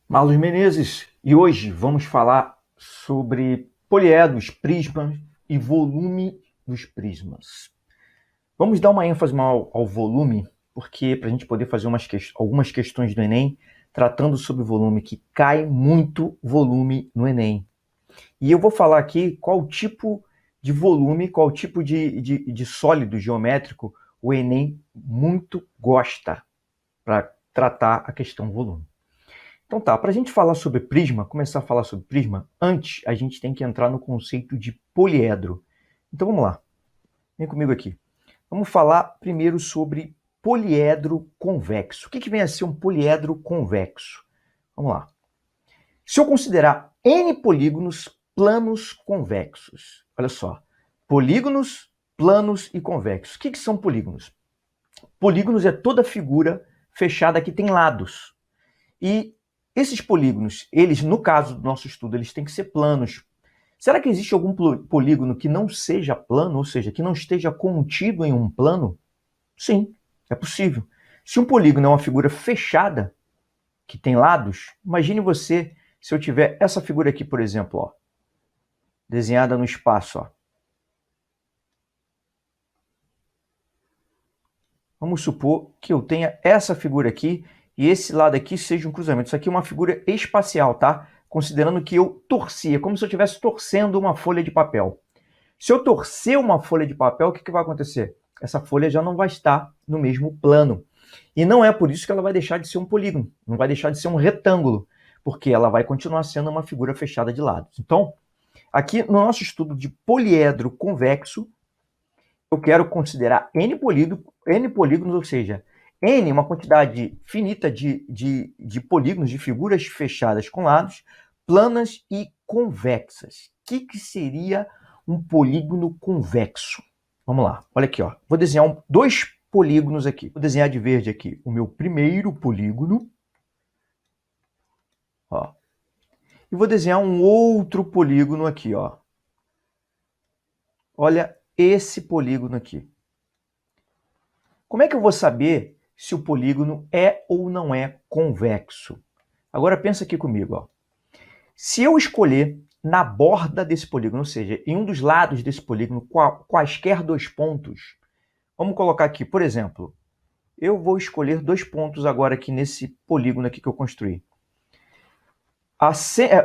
Marlos Menezes, e hoje vamos falar sobre poliedros, prismas e volume dos prismas. Vamos dar uma ênfase maior ao volume, porque para a gente poder fazer algumas questões do Enem, tratando sobre volume, que cai muito volume no Enem. E eu vou falar aqui qual tipo de volume, qual tipo de sólido geométrico o Enem muito gosta para tratar a questão volume. Então tá, para a gente falar sobre prisma, começar a falar sobre prisma, antes a gente tem que entrar no conceito de poliedro. Então vamos lá, vem comigo aqui. Vamos falar primeiro sobre poliedro convexo. O que vem a ser um poliedro convexo? Vamos lá. Se eu considerar N polígonos planos convexos, olha só, polígonos, planos e convexos. O que são polígonos? Polígonos é toda figura fechada que tem lados. E esses polígonos, eles, no caso do nosso estudo, eles têm que ser planos. Será que existe algum polígono que não seja plano, ou seja, que não esteja contido em um plano? Sim, é possível. Se um polígono é uma figura fechada, que tem lados, imagine você se eu tiver essa figura aqui, por exemplo, ó, desenhada no espaço. Ó. Vamos supor que eu tenha essa figura aqui e esse lado aqui seja um cruzamento. Isso aqui é uma figura espacial, tá? Considerando que eu torcia, como se eu estivesse torcendo uma folha de papel. Se eu torcer uma folha de papel, o que vai acontecer? Essa folha já não vai estar no mesmo plano. E não é por isso que ela vai deixar de ser um polígono, não vai deixar de ser um retângulo, porque ela vai continuar sendo uma figura fechada de lados. Então, aqui no nosso estudo de poliedro convexo, eu quero considerar N polígonos, ou seja, N, uma quantidade finita de polígonos, de figuras fechadas com lados, planas e convexas. O que seria um polígono convexo? Vamos lá, olha aqui, ó. Vou desenhar dois polígonos aqui. Vou desenhar de verde aqui o meu primeiro polígono. Ó. E vou desenhar um outro polígono aqui, ó. Olha esse polígono aqui. Como é que eu vou saber se o polígono é ou não é convexo? Agora pensa aqui comigo, ó. Se eu escolher na borda desse polígono, ou seja, em um dos lados desse polígono, quaisquer dois pontos, vamos colocar aqui, por exemplo, eu vou escolher dois pontos agora aqui nesse polígono aqui que eu construí.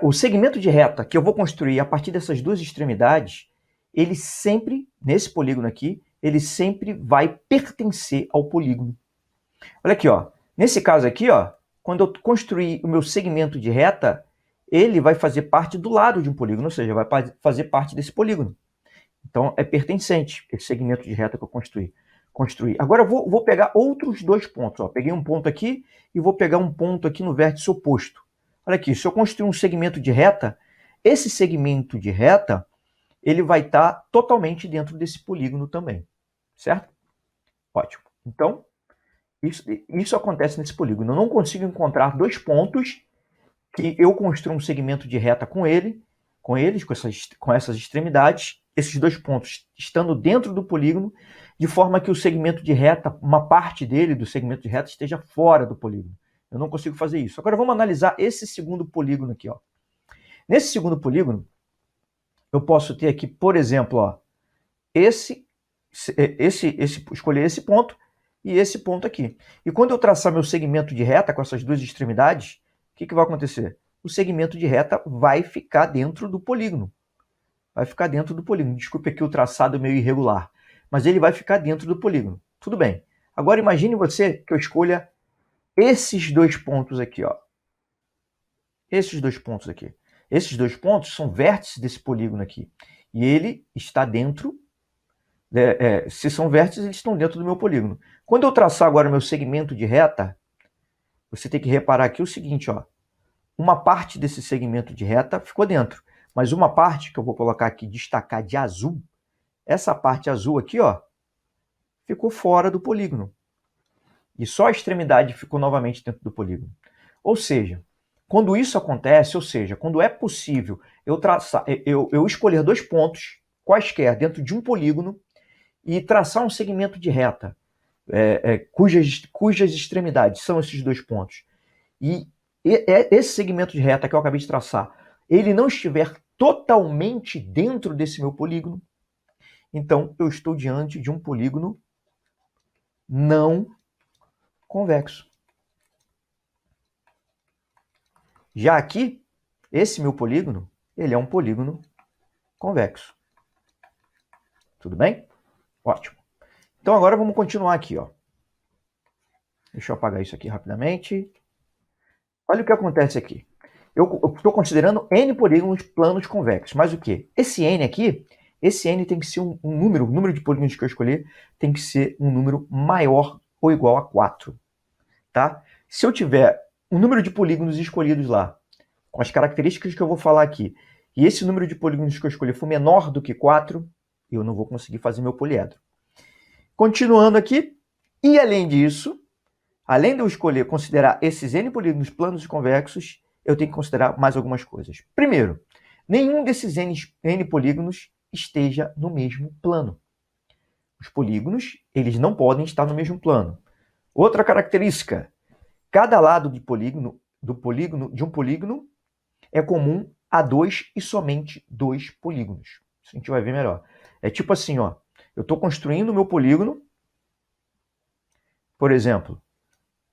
O segmento de reta que eu vou construir a partir dessas duas extremidades, ele sempre, nesse polígono aqui, ele sempre vai pertencer ao polígono. Olha aqui, ó. Nesse caso aqui, ó, quando eu construir o meu segmento de reta, ele vai fazer parte do lado de um polígono, ou seja, vai fazer parte desse polígono. Então, é pertencente esse segmento de reta que eu construí. Agora, eu vou pegar outros dois pontos. Ó. Peguei um ponto aqui e vou pegar um ponto aqui no vértice oposto. Olha aqui, se eu construir um segmento de reta, esse segmento de reta, ele vai estar totalmente dentro desse polígono também. Certo? Ótimo. Então, isso acontece nesse polígono. Eu não consigo encontrar dois pontos que eu construo um segmento de reta com essas extremidades, esses dois pontos estando dentro do polígono, de forma que o segmento de reta, uma parte dele, do segmento de reta, esteja fora do polígono. Eu não consigo fazer isso. Agora vamos analisar esse segundo polígono aqui. Ó. Nesse segundo polígono, eu posso ter aqui, por exemplo, ó, escolher esse ponto e esse ponto aqui. E quando eu traçar meu segmento de reta com essas duas extremidades, o que vai acontecer? O segmento de reta vai ficar dentro do polígono. Vai ficar dentro do polígono. Desculpe aqui o traçado meio irregular, mas ele vai ficar dentro do polígono. Tudo bem. Agora imagine você que eu escolha esses dois pontos aqui, ó. Esses dois pontos aqui. Esses dois pontos são vértices desse polígono aqui. E ele está dentro, se são vértices, eles estão dentro do meu polígono. Quando eu traçar agora meu segmento de reta, você tem que reparar aqui o seguinte, ó. Uma parte desse segmento de reta ficou dentro, mas uma parte que eu vou colocar aqui, destacar de azul, essa parte azul aqui, ó, ficou fora do polígono. E só a extremidade ficou novamente dentro do polígono. Ou seja, quando isso acontece, ou seja, quando é possível eu escolher dois pontos quaisquer dentro de um polígono e traçar um segmento de reta, cujas extremidades são esses dois pontos, e esse segmento de reta que eu acabei de traçar, ele não estiver totalmente dentro desse meu polígono, então eu estou diante de um polígono não convexo. Já aqui, esse meu polígono, ele é um polígono convexo. Tudo bem? Ótimo. Então agora vamos continuar aqui, ó. Deixa eu apagar isso aqui rapidamente. Olha o que acontece aqui. Eu estou considerando N polígonos planos convexos. Mas o quê? Esse N aqui, esse N tem que ser um número, o número de polígonos que eu escolher tem que ser um número maior ou igual a 4. Tá? Se eu tiver um número de polígonos escolhidos lá, com as características que eu vou falar aqui, e esse número de polígonos que eu escolher for menor do que 4, eu não vou conseguir fazer meu poliedro. Continuando aqui, e além disso, além de eu escolher considerar esses N polígonos planos e convexos, eu tenho que considerar mais algumas coisas. Primeiro, nenhum desses N polígonos esteja no mesmo plano. Os polígonos, eles não podem estar no mesmo plano. Outra característica, cada lado de um polígono é comum a 2 e somente 2 polígonos. Isso a gente vai ver melhor. É tipo assim, ó, eu estou construindo o meu polígono, por exemplo,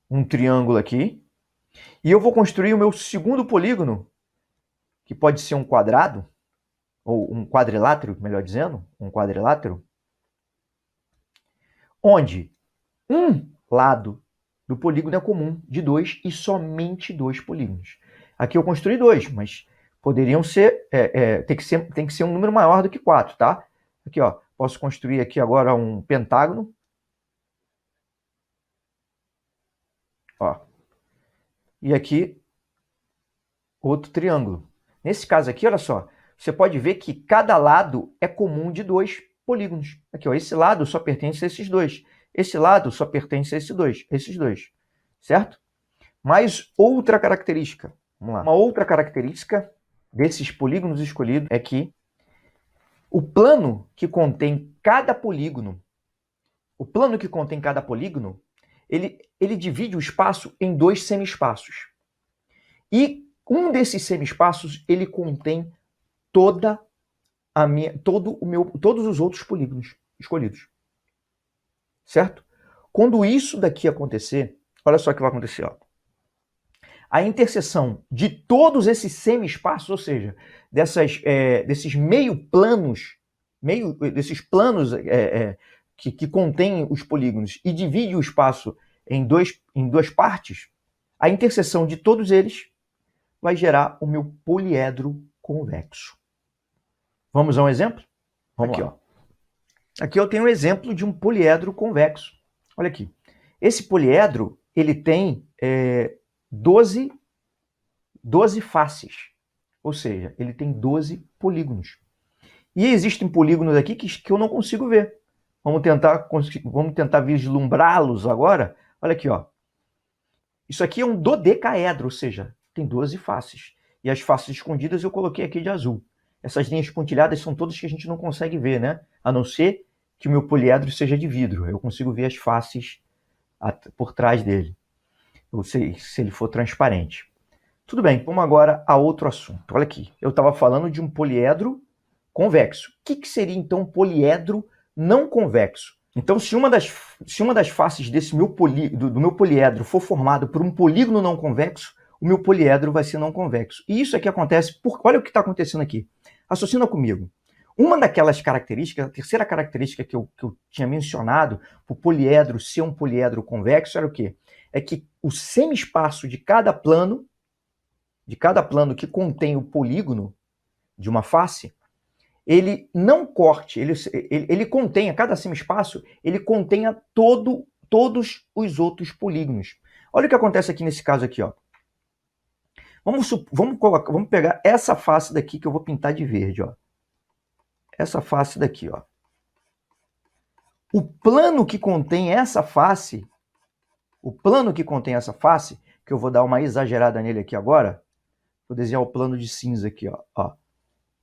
um triângulo aqui, e eu vou construir o meu segundo polígono, que pode ser um quadrado, ou um quadrilátero, melhor dizendo, um quadrilátero, onde um lado do polígono é comum de 2 e somente 2 polígonos. Aqui eu construí 2, mas poderiam ser, tem que ser um número maior do que 4, tá? Aqui, ó, posso construir aqui agora um pentágono. Ó. E aqui, outro triângulo. Nesse caso aqui, olha só, você pode ver que cada lado é comum de 2 polígonos. Aqui, ó, esse lado só pertence a esses 2. Esse lado só pertence a esses dois, certo? Mas outra característica, vamos lá. Uma outra característica desses polígonos escolhidos é que o plano que contém cada polígono, ele divide o espaço em 2 semi-espaços. E um desses semi-espaços, ele contém todos os outros polígonos escolhidos. Certo? Quando isso daqui acontecer, olha só o que vai acontecer, ó. A interseção de todos esses semi-espaços, ou seja, desses desses planos que contêm os polígonos e divide o espaço em duas partes, a interseção de todos eles vai gerar o meu poliedro convexo. Vamos a um exemplo? Vamos aqui, lá. Ó. Aqui eu tenho um exemplo de um poliedro convexo. Olha aqui. Esse poliedro, ele tem 12 faces. Ou seja, ele tem 12 polígonos. E existem polígonos aqui que eu não consigo ver. Vamos tentar vislumbrá-los agora. Olha aqui, ó. Isso aqui é um dodecaedro, ou seja, tem 12 faces. E as faces escondidas eu coloquei aqui de azul. Essas linhas pontilhadas são todas que a gente não consegue ver, né? A não ser que o meu poliedro seja de vidro. Eu consigo ver as faces por trás dele. Ou se ele for transparente. Tudo bem, vamos agora a outro assunto. Olha aqui, eu estava falando de um poliedro convexo. O que seria então um poliedro não convexo? Então, se uma das faces do meu poliedro for formado por um polígono não convexo, o meu poliedro vai ser não convexo. E isso aqui acontece olha o que está acontecendo aqui. Raciocina comigo. Uma daquelas características, a terceira característica que eu tinha mencionado, para o poliedro ser um poliedro convexo, era o quê? É que o semi-espaço de cada plano que contém o polígono de uma face, ele não corte, ele contenha, cada semi-espaço, ele contenha todos os outros polígonos. Olha o que acontece aqui nesse caso aqui, ó. Vamos pegar essa face daqui que eu vou pintar de verde, ó. Essa face daqui, ó. O plano que contém essa face, que eu vou dar uma exagerada nele aqui agora, vou desenhar o plano de cinza aqui, ó.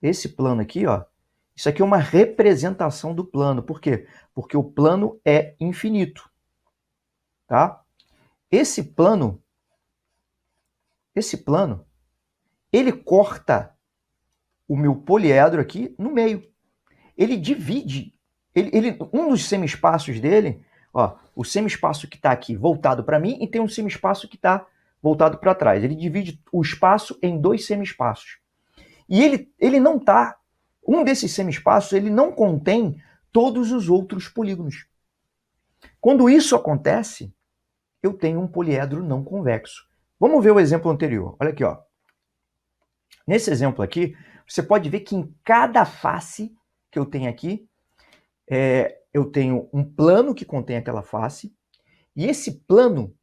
Esse plano aqui, ó, isso aqui é uma representação do plano. Por quê? Porque o plano é infinito, tá? Esse plano esse plano, ele corta o meu poliedro aqui no meio. Ele divide, um dos semi-espaços dele, ó, o semi-espaço que está aqui voltado para mim e tem um semi-espaço que está voltado para trás. Ele divide o espaço em dois semi-espaços. E ele não está, um desses semi-espaços, ele não contém todos os outros polígonos. Quando isso acontece, eu tenho um poliedro não convexo. Vamos ver o exemplo anterior. Olha aqui, ó. Nesse exemplo aqui, você pode ver que em cada face que eu tenho aqui, eu tenho um plano que contém aquela face, e esse plano,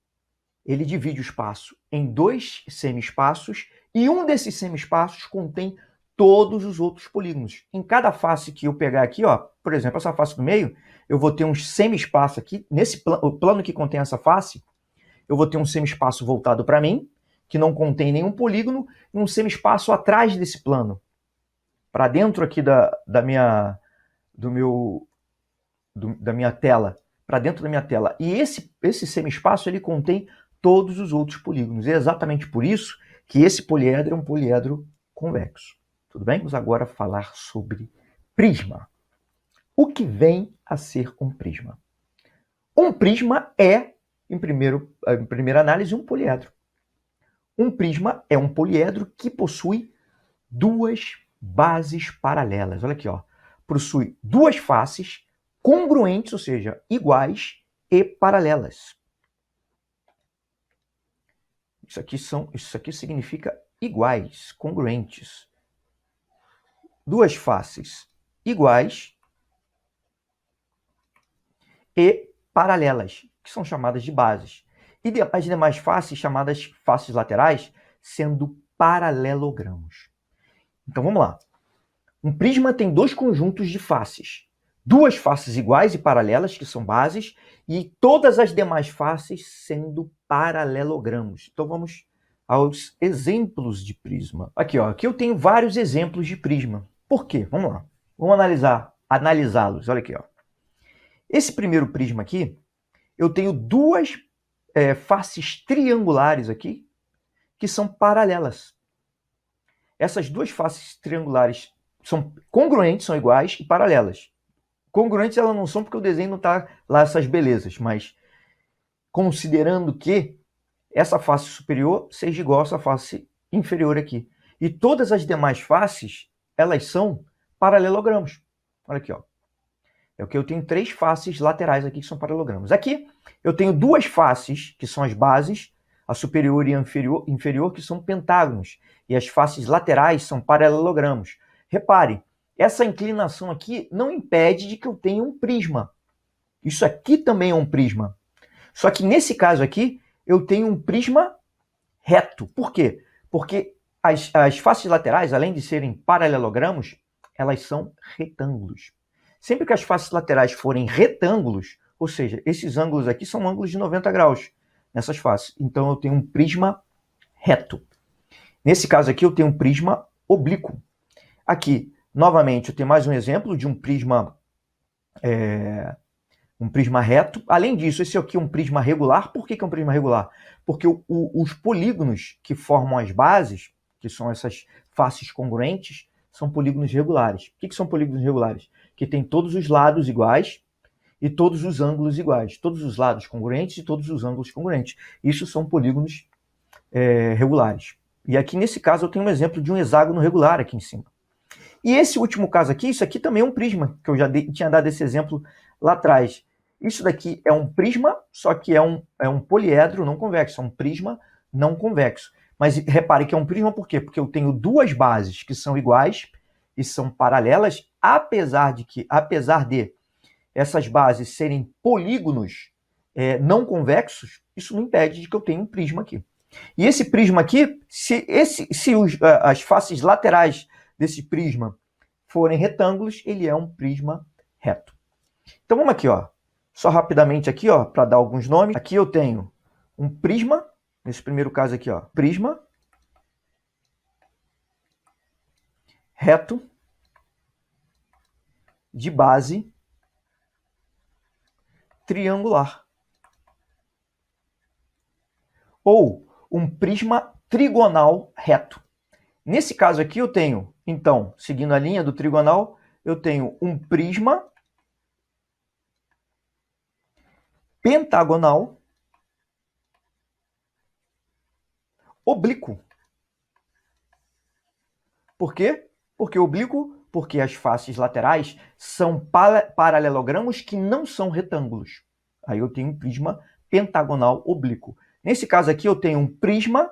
ele divide o espaço em dois semi-espaços, e um desses semi-espaços contém todos os outros polígonos. Em cada face que eu pegar aqui, ó, por exemplo, essa face do meio, eu vou ter um semi-espaço aqui, o plano que contém essa face, eu vou ter um semi-espaço voltado para mim, que não contém nenhum polígono, e um semi-espaço atrás desse plano, para dentro aqui da minha tela, para dentro da minha tela. E esse semi-espaço, ele contém todos os outros polígonos. E é exatamente por isso que esse poliedro é um poliedro convexo. Tudo bem? Vamos agora falar sobre prisma. O que vem a ser um prisma? Um prisma é, em primeira análise, um poliedro. Um prisma é um poliedro que possui duas bases paralelas. Olha aqui, ó. Possui duas faces congruentes, ou seja, iguais e paralelas. Isso aqui significa iguais, congruentes. Duas faces iguais e paralelas, que são chamadas de bases. E as demais faces, chamadas faces laterais, sendo paralelogramos. Então vamos lá. Um prisma tem dois conjuntos de faces. Duas faces iguais e paralelas, que são bases, e todas as demais faces sendo paralelogramos. Então vamos aos exemplos de prisma. Aqui, ó, aqui eu tenho vários exemplos de prisma. Por quê? Vamos lá. Vamos analisá-los. Olha aqui, ó. Esse primeiro prisma aqui, eu tenho duas faces triangulares aqui, que são paralelas. Essas duas faces triangulares são congruentes, são iguais e paralelas. Congruentes elas não são porque o desenho não está lá essas belezas, mas considerando que essa face superior seja igual a essa face inferior aqui. E todas as demais faces, elas são paralelogramos. Olha aqui, ó. É o que eu tenho três faces laterais aqui que são paralelogramos. Aqui eu tenho duas faces, que são as bases, a superior e a inferior, que são pentágonos. E as faces laterais são paralelogramos. Repare, essa inclinação aqui não impede de que eu tenha um prisma. Isso aqui também é um prisma. Só que nesse caso aqui, eu tenho um prisma reto. Por quê? Porque as faces laterais, além de serem paralelogramos, elas são retângulos. Sempre que as faces laterais forem retângulos, ou seja, esses ângulos aqui são ângulos de 90 graus nessas faces. Então eu tenho um prisma reto. Nesse caso aqui eu tenho um prisma oblíquo. Aqui, novamente, eu tenho mais um exemplo de um prisma reto. Além disso, esse aqui é um prisma regular. Por que é um prisma regular? Porque os polígonos que formam as bases, que são essas faces congruentes, são polígonos regulares. O que são polígonos regulares? Que tem todos os lados iguais e todos os ângulos iguais. Todos os lados congruentes e todos os ângulos congruentes. Isso são polígonos regulares. E aqui, nesse caso, eu tenho um exemplo de um hexágono regular aqui em cima. E esse último caso aqui, isso aqui também é um prisma, que eu já tinha dado esse exemplo lá atrás. Isso daqui é um prisma, só que é um poliedro não convexo, é um prisma não convexo. Mas repare que é um prisma por quê? Porque eu tenho duas bases que são iguais e são paralelas, apesar de essas bases serem polígonos não convexos, isso não impede de que eu tenha um prisma aqui. E esse prisma aqui, se as faces laterais desse prisma forem retângulos, ele é um prisma reto. Então vamos aqui, ó. Só rapidamente aqui, ó, para dar alguns nomes. Aqui eu tenho um prisma, nesse primeiro caso aqui, ó, prisma reto de base triangular. Ou um prisma trigonal reto. Nesse caso aqui eu tenho, então, seguindo a linha do trigonal, eu tenho um prisma pentagonal oblíquo. Por quê? Porque oblíquo, porque as faces laterais são paralelogramos que não são retângulos. Aí eu tenho um prisma pentagonal oblíquo. Nesse caso aqui eu tenho um prisma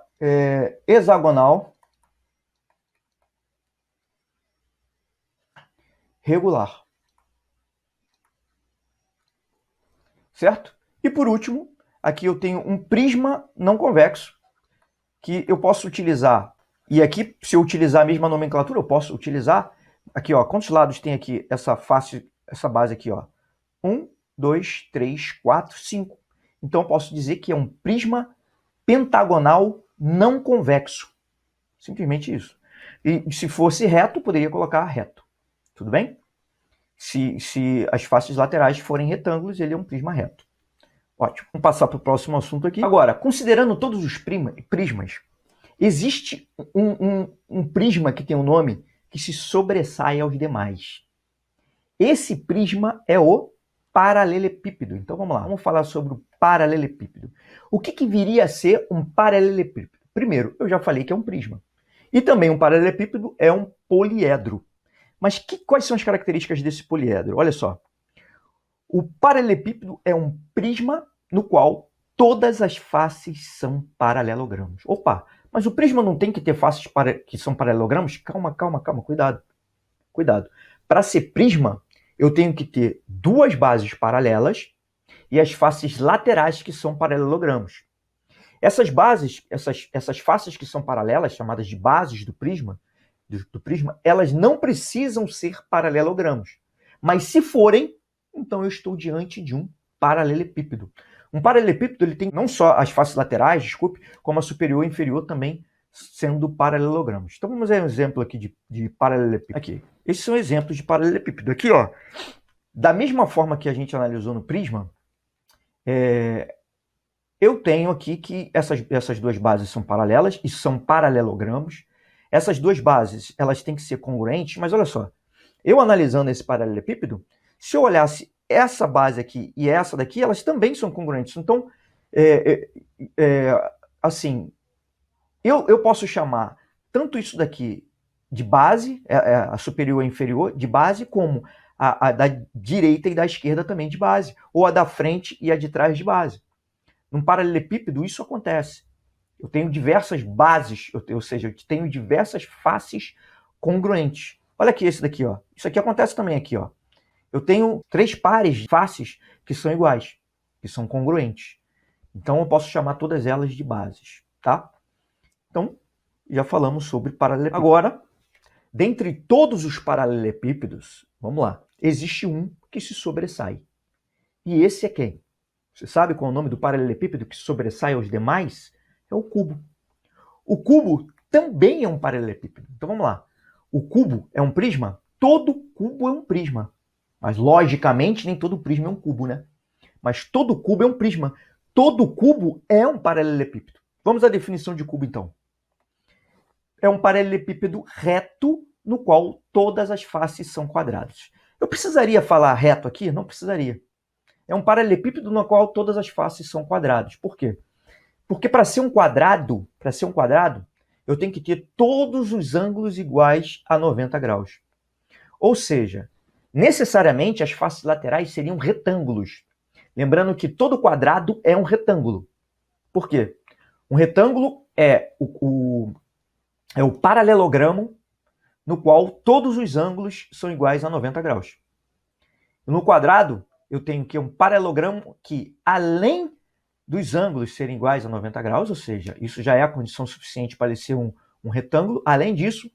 hexagonal regular. Certo? E por último, aqui eu tenho um prisma não convexo, que eu posso utilizar. E aqui, se eu utilizar a mesma nomenclatura, eu posso utilizar. Aqui, ó, quantos lados tem aqui essa face, essa base aqui, ó? 1, 2, 3, 4, 5. Então eu posso dizer que é um prisma pentagonal não convexo. Simplesmente isso. E se fosse reto, poderia colocar reto. Tudo bem? Se as faces laterais forem retângulos, ele é um prisma reto. Ótimo. Vamos passar para o próximo assunto aqui. Agora, considerando todos os prismas, existe um prisma que tem um nome que se sobressai aos demais. Esse prisma é o paralelepípedo. Então vamos lá, vamos falar sobre o paralelepípedo. O que viria a ser um paralelepípedo? Primeiro, eu já falei que é um prisma. E também um paralelepípedo é um poliedro. Mas quais são as características desse poliedro? Olha só. O paralelepípedo é um prisma no qual todas as faces são paralelogramos. Opa, mas o prisma não tem que ter faces que são paralelogramos? Calma, cuidado. Cuidado. Para ser prisma, eu tenho que ter duas bases paralelas e as faces laterais que são paralelogramos. Essas bases, essas faces que são paralelas, chamadas de bases do prisma, elas não precisam ser paralelogramos. Mas se forem, então eu estou diante de um paralelepípedo. Um paralelepípedo ele tem não só as faces laterais, desculpe, como a superior e inferior também sendo paralelogramos. Então vamos ver um exemplo aqui de paralelepípedo. Aqui, esses são exemplos de paralelepípedo. Aqui, ó, da mesma forma que a gente analisou no prisma, eu tenho aqui que essas duas bases são paralelas e são paralelogramos. Essas duas bases, elas têm que ser congruentes, mas olha só, eu analisando esse paralelepípedo, se eu olhasse essa base aqui e essa daqui, elas também são congruentes. Então, assim, eu posso chamar tanto isso daqui de base, a superior e a inferior, de base, como a da direita e da esquerda também de base, ou a da frente e a de trás de base. Num paralelepípedo, isso acontece. Eu tenho diversas bases, ou seja, eu tenho diversas faces congruentes. Olha aqui esse daqui, ó. Isso aqui acontece também aqui, ó. Eu tenho 3 pares de faces que são iguais, que são congruentes. Então eu posso chamar todas elas de bases, tá? Então, já falamos sobre paralelepípedo. Agora, dentre todos os paralelepípedos, vamos lá, existe um que se sobressai. E esse é quem? Você sabe qual é o nome do paralelepípedo que sobressai aos demais? É o cubo. O cubo também é um paralelepípedo. Então vamos lá. O cubo é um prisma? Todo cubo é um prisma. Mas logicamente nem todo prisma é um cubo, né? Mas todo cubo é um prisma. Todo cubo é um paralelepípedo. Vamos à definição de cubo então. É um paralelepípedo reto no qual todas as faces são quadradas. Eu precisaria falar reto aqui? Não precisaria. É um paralelepípedo no qual todas as faces são quadradas. Por quê? Porque para ser um quadrado, eu tenho que ter todos os ângulos iguais a 90 graus. Ou seja, necessariamente as faces laterais seriam retângulos. Lembrando que todo quadrado é um retângulo. Por quê? Um retângulo é o paralelogramo no qual todos os ângulos são iguais a 90 graus. No quadrado, eu tenho que um paralelogramo que, além dos ângulos serem iguais a 90 graus, ou seja, isso já é a condição suficiente para ele ser um retângulo. Além disso,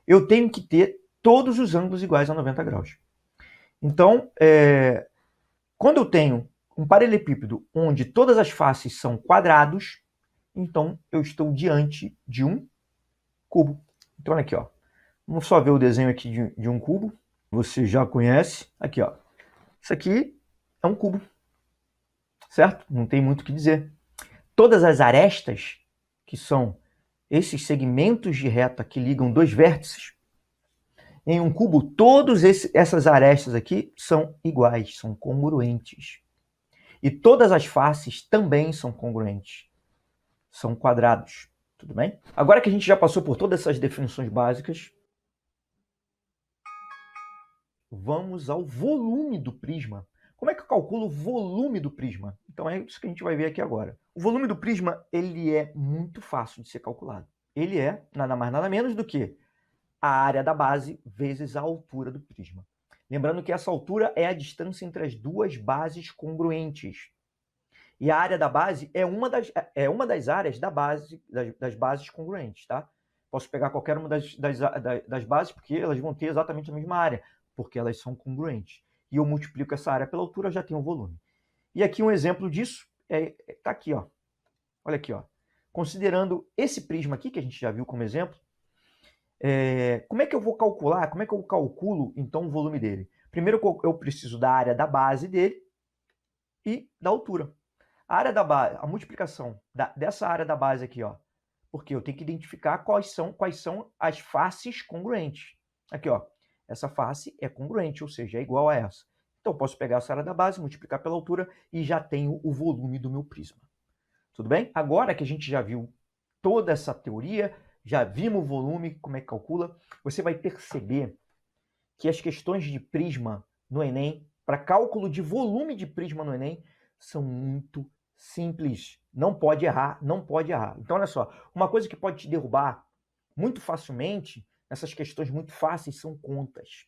eu tenho que ter todos os ângulos iguais a 90 graus. Então, quando eu tenho um paralelepípedo onde todas as faces são quadrados, então eu estou diante de um cubo. Então, olha aqui, ó. Vamos só ver o desenho aqui de um cubo. Você já conhece. Aqui, ó. Isso aqui é um cubo. Certo? Não tem muito o que dizer. Todas as arestas, que são esses segmentos de reta que ligam dois vértices, em um cubo, todas essas arestas aqui são iguais, são congruentes. E todas as faces também são congruentes. São quadrados. Tudo bem? Agora que a gente já passou por todas essas definições básicas, vamos ao volume do prisma. Como é que eu calculo o volume do prisma? Então é isso que a gente vai ver aqui agora. O volume do prisma, ele é muito fácil de ser calculado. Ele é nada mais nada menos do que a área da base vezes a altura do prisma. Lembrando que essa altura é a distância entre as duas bases congruentes. E a área da base é uma das áreas da base, das bases congruentes, tá? Posso pegar qualquer uma das bases, porque elas vão ter exatamente a mesma área, porque elas são congruentes. E eu multiplico essa área pela altura, eu já tenho o volume. E aqui um exemplo disso tá aqui, ó. Olha aqui, ó. Considerando esse prisma aqui, que a gente já viu como exemplo, como é que eu vou calcular, como é que eu calculo, então, o volume dele? Primeiro eu preciso da área da base dele e da altura. A área da base, a multiplicação dessa área da base aqui, ó, porque eu tenho que identificar quais são as faces congruentes. Aqui, ó, essa face é congruente, ou seja, é igual a essa. Então, eu posso pegar essa área da base, multiplicar pela altura e já tenho o volume do meu prisma. Tudo bem? Agora que a gente já viu toda essa teoria, já vimos o volume, como é que calcula, você vai perceber que as questões de prisma no Enem, para cálculo de volume de prisma no Enem, são muito simples. Não pode errar, não pode errar. Então, olha só, uma coisa que pode te derrubar muito facilmente, essas questões muito fáceis, são contas.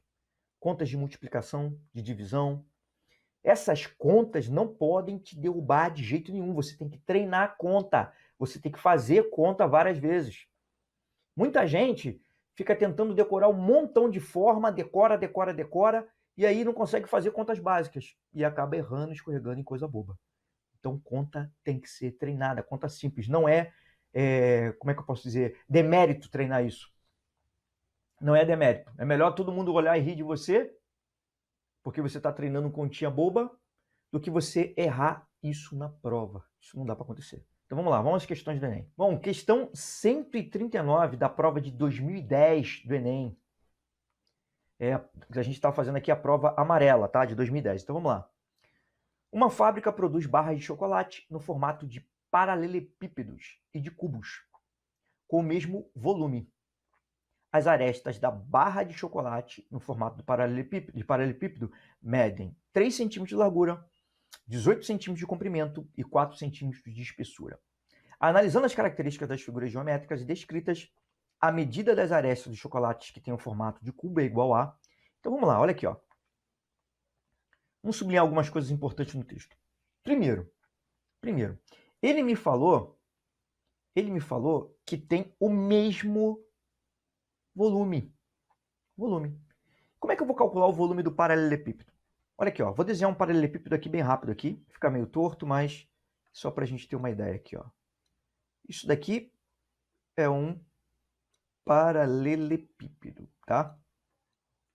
Contas de multiplicação, de divisão. Essas contas não podem te derrubar de jeito nenhum. Você tem que treinar a conta. Você tem que fazer conta várias vezes. Muita gente fica tentando decorar um montão de forma, decora, e aí não consegue fazer contas básicas. E acaba errando, escorregando em coisa boba. Então, conta tem que ser treinada, conta simples. Não como é que eu posso dizer, demérito treinar isso. Não é demérito. É melhor todo mundo olhar e rir de você, porque você está treinando continha boba, do que você errar isso na prova. Isso não dá para acontecer. Então vamos lá, vamos às questões do Enem. Bom, questão 139 da prova de 2010 do Enem. A gente está fazendo aqui a prova amarela, tá? De 2010. Então vamos lá. Uma fábrica produz barras de chocolate no formato de paralelepípedos e de cubos, com o mesmo volume. As arestas da barra de chocolate no formato de paralelepípedo medem 3 cm de largura, 18 cm de comprimento e 4 cm de espessura. Analisando as características das figuras geométricas descritas, a medida das arestas dos chocolates que têm o formato de cubo é igual a... Então vamos lá, olha aqui, ó. Vamos sublinhar algumas coisas importantes no texto. Primeiro, ele me falou que tem o mesmo volume. Como é que eu vou calcular o volume do paralelepípedo? Olha aqui, ó. Vou desenhar um paralelepípedo aqui bem rápido aqui. Fica meio torto, mas só para a gente ter uma ideia aqui, ó. Isso daqui é um paralelepípedo, tá?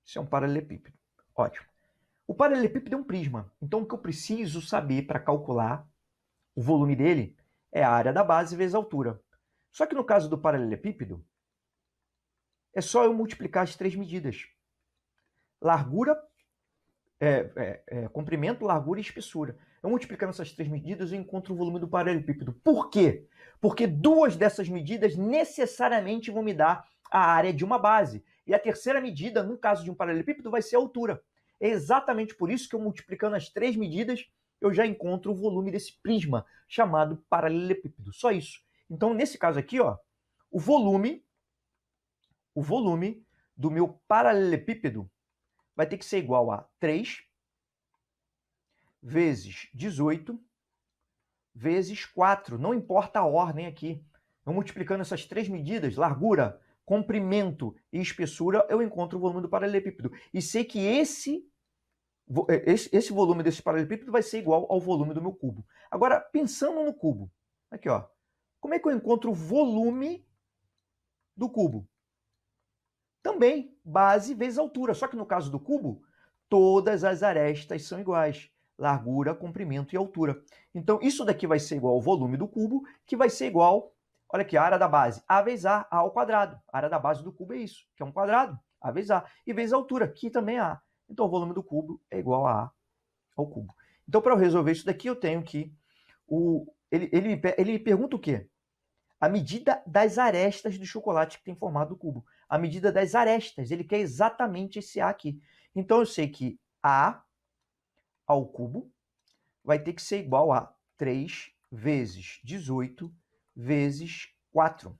Isso é um paralelepípedo. Ótimo. O paralelepípedo é um prisma. Então, o que eu preciso saber para calcular o volume dele é a área da base vezes a altura. Só que no caso do paralelepípedo, é só eu multiplicar as três medidas. Largura, comprimento, largura e espessura. Eu multiplicando essas três medidas, eu encontro o volume do paralelepípedo. Por quê? Porque duas dessas medidas necessariamente vão me dar a área de uma base. E a terceira medida, no caso de um paralelepípedo, vai ser a altura. É exatamente por isso que eu multiplicando as três medidas, eu já encontro o volume desse prisma, chamado paralelepípedo. Só isso. Então, nesse caso aqui, ó, o volume do meu paralelepípedo vai ter que ser igual a 3 vezes 18 vezes 4. Não importa a ordem aqui. Eu multiplicando essas três medidas, largura, comprimento e espessura, eu encontro o volume do paralelepípedo. E sei que esse volume desse paralelepípedo vai ser igual ao volume do meu cubo. Agora, pensando no cubo, aqui, ó, como é que eu encontro o volume do cubo? Também base vezes altura, só que no caso do cubo, todas as arestas são iguais. Largura, comprimento e altura. Então, isso daqui vai ser igual ao volume do cubo, que vai ser igual Olha aqui, a área da base, A vezes A ao quadrado. A área da base do cubo é isso, que é um quadrado, A vezes A. E vezes a altura, que também é A. Então, o volume do cubo é igual a A ao cubo. Então, para eu resolver isso daqui, eu tenho que... Ele pergunta o quê? A medida das arestas do chocolate que tem formado o cubo. A medida das arestas. Ele quer exatamente esse A aqui. Então, eu sei que A ao cubo vai ter que ser igual a 3 vezes 18 vezes 4.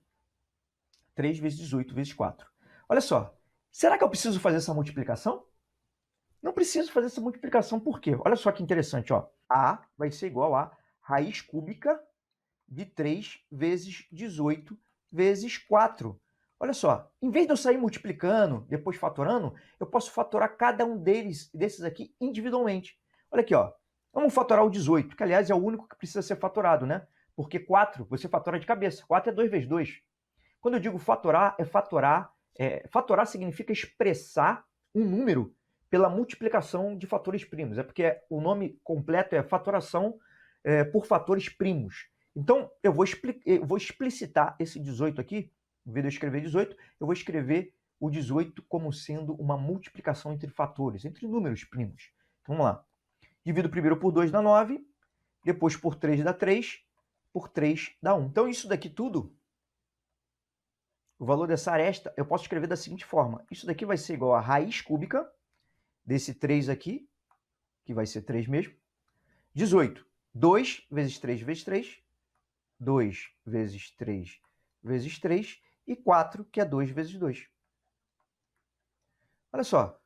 3 vezes 18 vezes 4. Olha só, será que eu preciso fazer essa multiplicação? Não preciso fazer essa multiplicação, por quê? Olha só que interessante, ó. A vai ser igual a raiz cúbica de 3 vezes 18 vezes 4. Olha só, em vez de eu sair multiplicando, depois fatorando, eu posso fatorar cada um desses aqui individualmente. Olha aqui, ó. Vamos fatorar o 18, que aliás é o único que precisa ser fatorado, né? Porque 4 você fatora de cabeça. 4 é 2 vezes 2. Quando eu digo fatorar, é fatorar. Fatorar significa expressar um número pela multiplicação de fatores primos. É porque o nome completo é fatoração por fatores primos. Então, eu vou explicitar esse 18 aqui. Em vez de eu escrever 18, eu vou escrever o 18 como sendo uma multiplicação entre fatores, entre números primos. Então, vamos lá. Divido primeiro por 2 dá 9, depois por 3 dá 3, por 3 dá 1. Então, isso daqui tudo, o valor dessa aresta, eu posso escrever da seguinte forma. Isso daqui vai ser igual a raiz cúbica desse 3 aqui, que vai ser 3 mesmo, 18. 2 vezes 3 vezes 3, 2 vezes 3 vezes 3, e 4, que é 2 vezes 2. Olha só.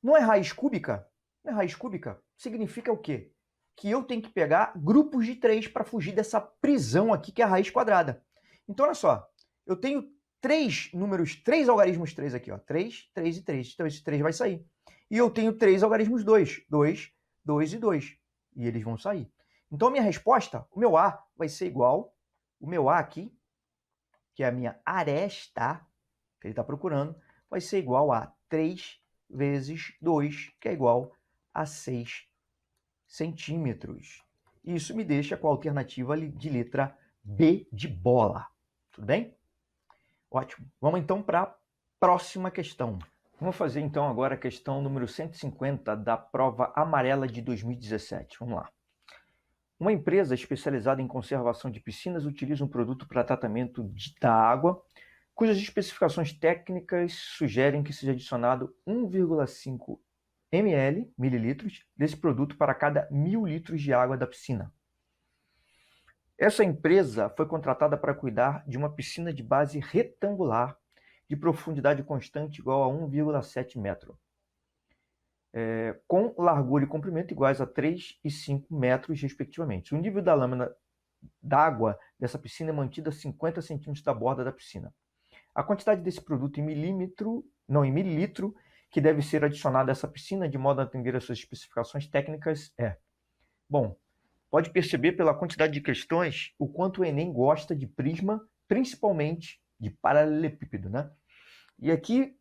Não é raiz cúbica? Não é raiz cúbica? Significa o quê? Que eu tenho que pegar grupos de 3 para fugir dessa prisão aqui, que é a raiz quadrada. Então, olha só. Eu tenho 3 números, 3 algarismos 3 aqui, ó. 3, 3 e 3. Então, esse 3 vai sair. E eu tenho 3 algarismos 2. 2, 2 e 2. E eles vão sair. Então, a minha resposta, o meu A vai ser igual, o meu A aqui, que é a minha aresta, que ele está procurando, vai ser igual a 3 vezes 2, que é igual a 6 centímetros. Isso me deixa com a alternativa de letra B de bola. Tudo bem? Ótimo. Vamos então para a próxima questão. Vamos fazer então agora a questão número 150 da prova amarela de 2017. Vamos lá. Uma empresa especializada em conservação de piscinas utiliza um produto para tratamento da água, cujas especificações técnicas sugerem que seja adicionado 1,5 mililitros desse produto para cada 1.000 litros de água da piscina. Essa empresa foi contratada para cuidar de uma piscina de base retangular de profundidade constante igual a 1,7 metro, com largura e comprimento iguais a 3 e 5 metros, respectivamente. O nível da lâmina d'água dessa piscina é mantida a 50 centímetros da borda da piscina. A quantidade desse produto em mililitro, que deve ser adicionada a essa piscina de modo a atender às suas especificações técnicas é... Bom, pode perceber pela quantidade de questões o quanto o Enem gosta de prisma, principalmente de paralelepípedo, né? E aqui,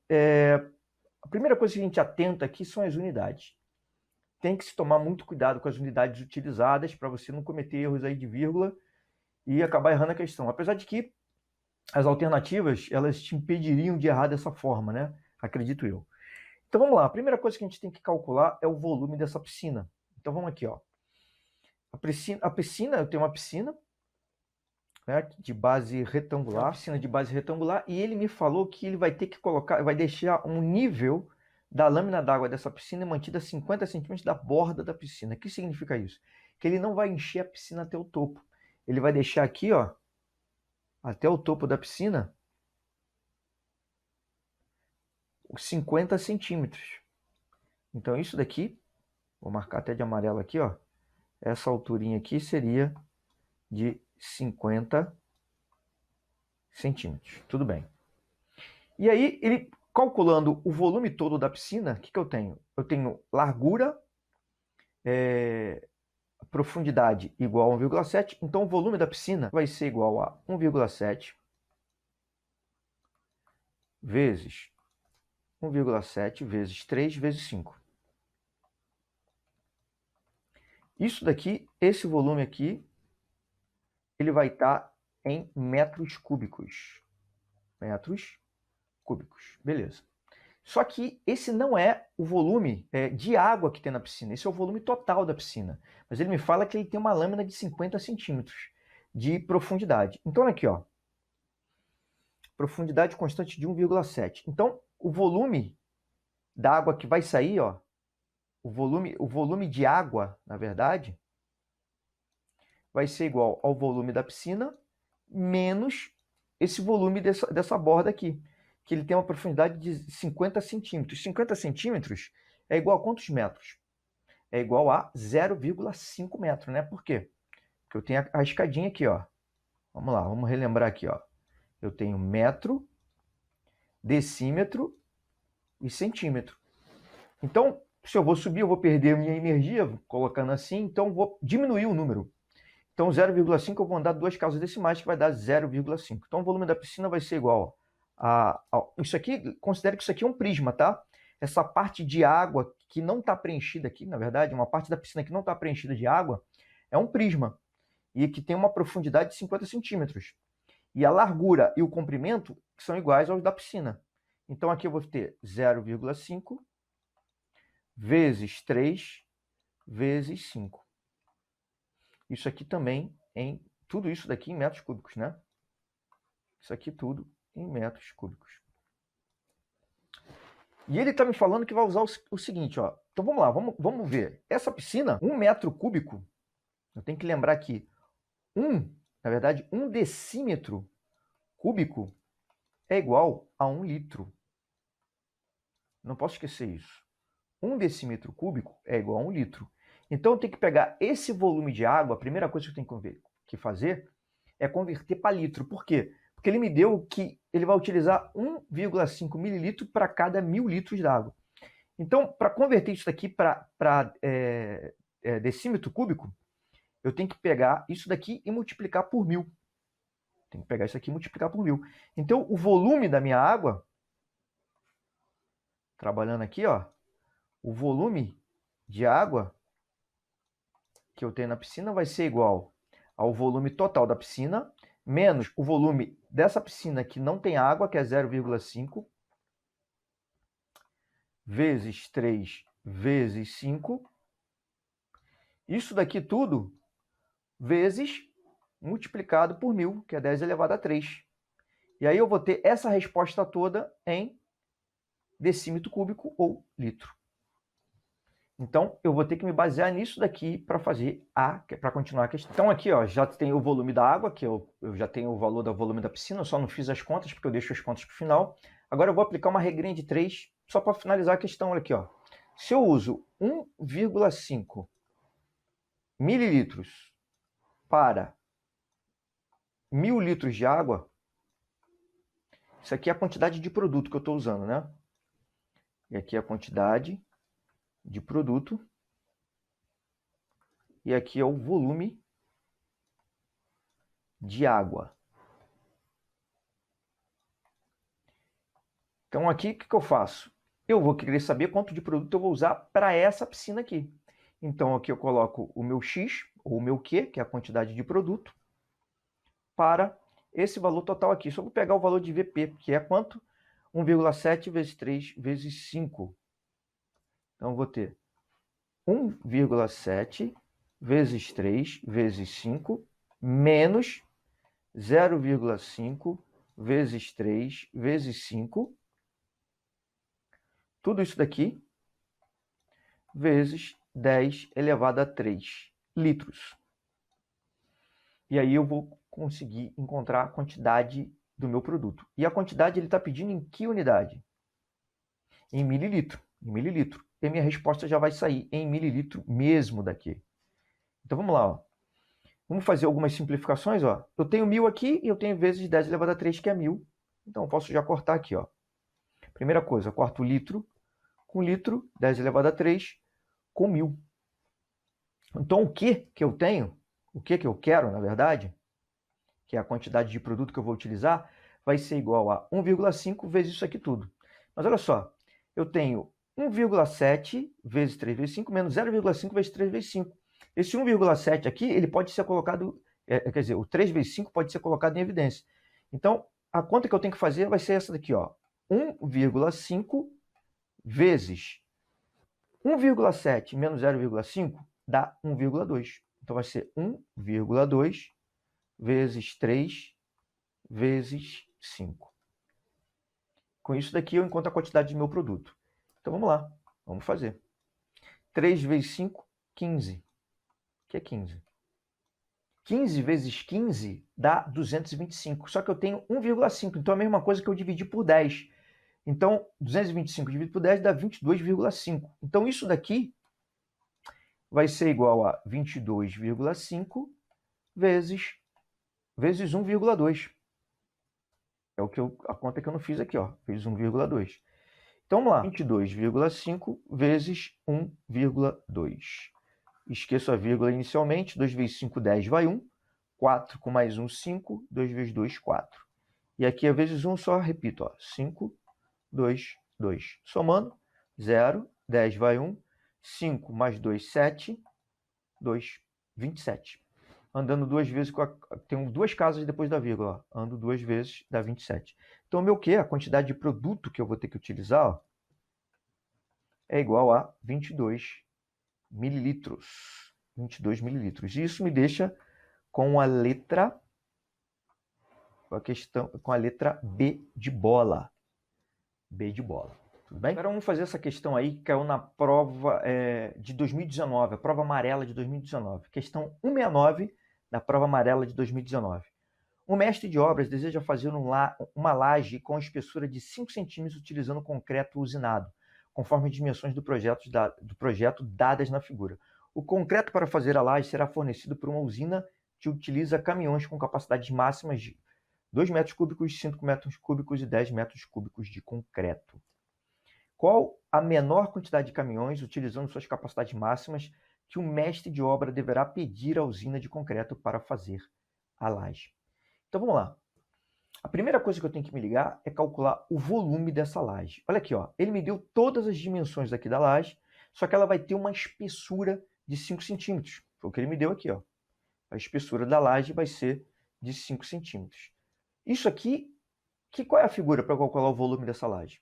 a primeira coisa que a gente atenta aqui são as unidades. Tem que se tomar muito cuidado com as unidades utilizadas para você não cometer erros aí de vírgula e acabar errando a questão. Apesar de que as alternativas, elas te impediriam de errar dessa forma, né? Acredito eu. Então vamos lá, a primeira coisa que a gente tem que calcular é o volume dessa piscina. Então vamos aqui, ó. A piscina, eu tenho uma piscina, né, de base retangular, uma piscina de base retangular, e ele me falou que ele vai ter que colocar, vai deixar um nível da lâmina d'água dessa piscina mantida a 50 centímetros da borda da piscina. O que significa isso? Que ele não vai encher a piscina até o topo. Ele vai deixar aqui, ó, até o topo da piscina, 50 centímetros. Então isso daqui, vou marcar até de amarelo aqui, ó, essa alturinha aqui seria de 50 centímetros. Tudo bem. E aí, ele calculando o volume todo da piscina, o que eu tenho? Eu tenho largura, profundidade igual a 1,7. Então, o volume da piscina vai ser igual a 1,7 vezes 1,7 vezes 3 vezes 5. Isso daqui, esse volume aqui, ele vai estar em metros cúbicos. Metros cúbicos, beleza. Só que esse não é o volume de água que tem na piscina, esse é o volume total da piscina. Mas ele me fala que ele tem uma lâmina de 50 centímetros de profundidade. Então, aqui, ó, profundidade constante de 1,7. Então, o volume da água que vai sair, ó, o volume de água, na verdade, vai ser igual ao volume da piscina menos esse volume dessa borda aqui, que ele tem uma profundidade de 50 centímetros. 50 centímetros é igual a quantos metros? É igual a 0,5 metro, né? Por quê? Porque eu tenho a escadinha aqui, ó. Vamos lá, vamos relembrar aqui, ó. Eu tenho metro, decímetro e centímetro. Então, se eu vou subir, eu vou perder minha energia colocando assim, então vou diminuir o número. Então, 0,5 eu vou andar duas casas decimais, que vai dar 0,5. Então, o volume da piscina vai ser igual a... Isso aqui, considere que isso aqui é um prisma, tá? Essa parte de água que não está preenchida aqui, na verdade, uma parte da piscina que não está preenchida de água, é um prisma. E que tem uma profundidade de 50 centímetros. E a largura e o comprimento são iguais aos da piscina. Então, aqui eu vou ter 0,5 vezes 3 vezes 5. Isso aqui também tudo isso daqui em metros cúbicos, né? Isso aqui tudo em metros cúbicos. E ele está me falando que vai usar o seguinte, ó. Então vamos lá, vamos ver. Essa piscina, 1 metro cúbico, eu tenho que lembrar que na verdade, 1 decímetro cúbico é igual a 1 litro. Não posso esquecer isso. 1 decímetro cúbico é igual a 1 litro. Então eu tenho que pegar esse volume de água, a primeira coisa que eu tenho que fazer é converter para litro. Por quê? Porque ele me deu que ele vai utilizar 1,5 mililitro para cada 1.000 litros de água. Então, para converter isso daqui para decímetro cúbico, eu tenho que pegar isso daqui e multiplicar por 1.000. Tenho que pegar isso aqui e multiplicar por 1.000. Então, o volume da minha água, trabalhando aqui, ó, o volume de água que eu tenho na piscina vai ser igual ao volume total da piscina, menos o volume dessa piscina que não tem água, que é 0,5, vezes 3 vezes 5. Isso daqui tudo vezes multiplicado por 1.000, que é 10 elevado a 3. E aí eu vou ter essa resposta toda em decímetro cúbico ou litro. Então, eu vou ter que me basear nisso daqui para continuar a questão. Então, aqui, ó, já tem o volume da água, que eu já tenho o valor do volume da piscina, eu só não fiz as contas, porque eu deixo as contas para o final. Agora eu vou aplicar uma regrinha de 3, só para finalizar a questão. Olha aqui, ó. Se eu uso 1,5 mililitros para 1.000 litros de água, isso aqui é a quantidade de produto que eu estou usando, né? E aqui é a quantidade de produto. E aqui é o volume de água. Então aqui o que eu faço? Eu vou querer saber quanto de produto eu vou usar para essa piscina aqui. Então aqui eu coloco o meu X, ou o meu Q, que é a quantidade de produto, para esse valor total aqui. Só vou pegar o valor de VP, que é quanto? 1,7 vezes 3 vezes 5. Então eu vou ter 1,7 vezes 3 vezes 5 menos 0,5 vezes 3 vezes 5. Tudo isso daqui vezes 10 elevado a 3 litros. E aí eu vou conseguir encontrar a quantidade do meu produto. E a quantidade ele está pedindo em que unidade? Em mililitro. Em mililitro. E a minha resposta já vai sair em mililitro mesmo daqui. Então vamos lá, ó. Vamos fazer algumas simplificações, ó. Eu tenho 1.000 aqui e eu tenho vezes 10 elevado a 3, que é 1.000. Então eu posso já cortar aqui, ó. Primeira coisa, eu corto litro com litro, 10 elevado a 3, com 1.000. Então o que eu tenho, o que eu quero, na verdade, que é a quantidade de produto que eu vou utilizar, vai ser igual a 1,5 vezes isso aqui tudo. Mas olha só, eu tenho 1,7 vezes 3 vezes 5 menos 0,5 vezes 3 vezes 5. Esse 1,7 aqui, ele pode ser colocado quer dizer, o 3 vezes 5 pode ser colocado em evidência. Então, a conta que eu tenho que fazer vai ser essa daqui, ó. 1,5 vezes 1,7 menos 0,5 dá 1,2. Então, vai ser 1,2 vezes 3 vezes 5. Com isso daqui, eu encontro a quantidade do meu produto. Então, vamos lá. Vamos fazer. 3 vezes 5, 15. Que é 15. 15 vezes 15 dá 225. Só que eu tenho 1,5. Então, é a mesma coisa que eu dividir por 10. Então, 225 dividido por 10 dá 22,5. Então, isso daqui vai ser igual a 22,5 vezes 1,2. É a conta que eu não fiz aqui, ó. Vezes 1,2. Então, vamos lá. 22,5 vezes 1,2. Esqueço a vírgula inicialmente. 2 vezes 5, 10, vai 1. 4 com mais 1, 5. 2 vezes 2, 4. E aqui é vezes 1, só repito, ó. 5, 2, 2. Somando, 0. 10 vai 1. 5 mais 2, 7. 2, 27. Andando duas vezes, tem duas casas depois da vírgula. Ó. Ando duas vezes, dá 27. Então, o meu quê? A quantidade de produto que eu vou ter que utilizar, ó, é igual a 22 mililitros. 22 mililitros. E isso me deixa com a letra B de bola. B de bola. Tudo bem? Agora vamos fazer essa questão aí que caiu na prova de 2019, a prova amarela de 2019. Questão 169 da prova amarela de 2019. Um mestre de obras deseja fazer uma laje com espessura de 5 centímetros utilizando concreto usinado, conforme as dimensões do projeto dadas na figura. O concreto para fazer a laje será fornecido por uma usina que utiliza caminhões com capacidades máximas de 2 metros cúbicos, 5 metros cúbicos e 10 metros cúbicos de concreto. Qual a menor quantidade de caminhões, utilizando suas capacidades máximas, que o mestre de obra deverá pedir à usina de concreto para fazer a laje? Então vamos lá. A primeira coisa que eu tenho que me ligar é calcular o volume dessa laje. Olha aqui, ó. Ele me deu todas as dimensões daqui da laje, só que ela vai ter uma espessura de 5 centímetros. Foi o que ele me deu aqui, ó. A espessura da laje vai ser de 5 centímetros. Isso aqui, qual é a figura para calcular o volume dessa laje?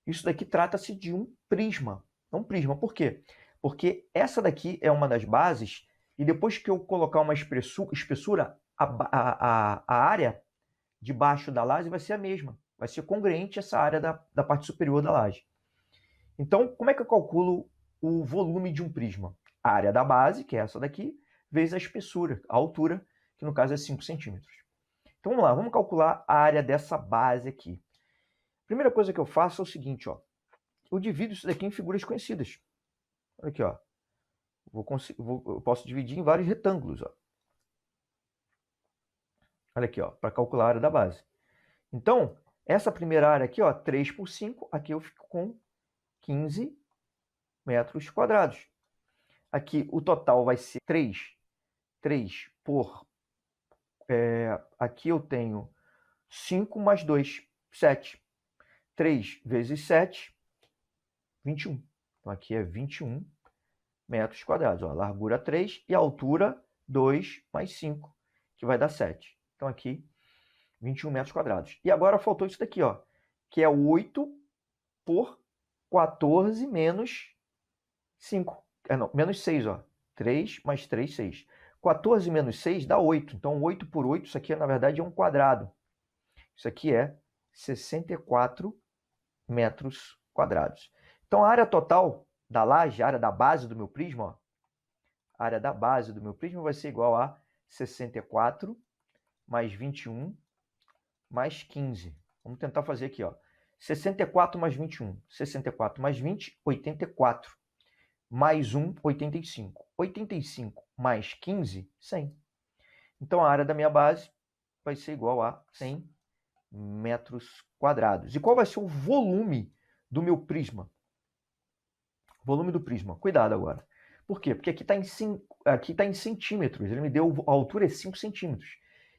Isso daqui trata-se de um prisma. É um prisma. Por quê? Porque essa daqui é uma das bases e depois que eu colocar uma espessura, a área de baixo da laje vai ser a mesma. Vai ser congruente essa área da parte superior da laje. Então, como é que eu calculo o volume de um prisma? A área da base, que é essa daqui, vezes a espessura, a altura, que no caso é 5 centímetros. Então vamos lá, vamos calcular a área dessa base aqui. Primeira coisa que eu faço é o seguinte, ó. Eu divido isso daqui em figuras conhecidas. Olha aqui, ó. Eu posso dividir em vários retângulos, ó. Olha aqui, ó, para calcular a área da base. Então, essa primeira área aqui, ó, 3 por 5, aqui eu fico com 15 metros quadrados. Aqui o total vai ser 3 por... aqui eu tenho 5 mais 2, 7. 3 vezes 7, 21. Então, aqui é 21 metros quadrados. Ó, largura 3 e altura 2 mais 5, que vai dar 7. Então, aqui, 21 metros quadrados. E agora faltou isso daqui, ó, que é 8 por 14 menos 5. Não, menos 6, ó. 3 mais 3, 6. 14 menos 6 dá 8. Então, 8 por 8, isso aqui, na verdade, é um quadrado. Isso aqui é 64 metros quadrados. Então, a área total da laje, a área da base do meu prisma, ó, a área da base do meu prisma vai ser igual a 64 mais 21 mais 15. Vamos tentar fazer aqui, ó. 64 mais 21. 64 mais 20, 84. Mais 1, 85. 85 mais 15, 100. Então, a área da minha base vai ser igual a 100 metros quadrados. E qual vai ser o volume do meu prisma? Volume do prisma. Cuidado agora. Por quê? Porque aqui está em centímetros. Ele me deu a altura é 5 centímetros.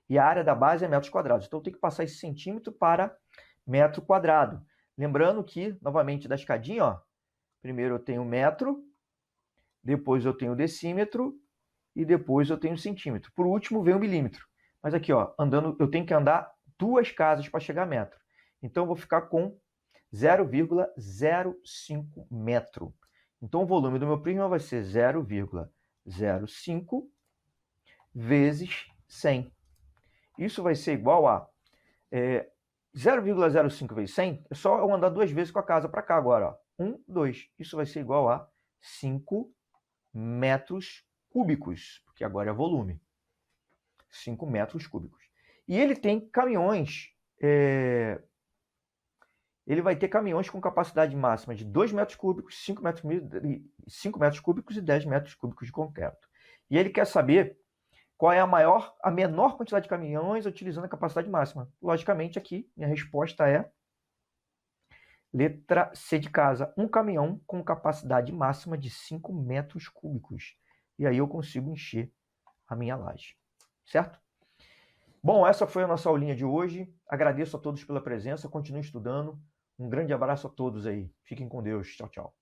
E a área da base é metros quadrados. Então, eu tenho que passar esse centímetro para metro quadrado. Lembrando que, novamente, da escadinha, ó, primeiro eu tenho metro, depois eu tenho decímetro, e depois eu tenho centímetro. Por último vem o milímetro. Mas aqui, ó, andando, eu tenho que andar 2 casas para chegar a metro. Então eu vou ficar com 0,05 metro. Então o volume do meu prisma vai ser 0,05 vezes 100. Isso vai ser igual a 0,05 vezes 100, é só eu andar 2 vezes com a casa para cá agora. Ó. 1, 2. Isso vai ser igual a 5 metros cúbicos, porque agora é volume. 5 metros cúbicos. E ele tem caminhões, ele vai ter caminhões com capacidade máxima de 2 metros cúbicos, 5 metros cúbicos e 10 metros cúbicos de concreto. E ele quer saber qual é a menor quantidade de caminhões utilizando a capacidade máxima. Logicamente, aqui, minha resposta é letra C de casa. Um caminhão com capacidade máxima de 5 metros cúbicos. E aí eu consigo encher a minha laje. Certo? Bom, essa foi a nossa aulinha de hoje. Agradeço a todos pela presença. Continue estudando. Um grande abraço a todos aí. Fiquem com Deus. Tchau, tchau.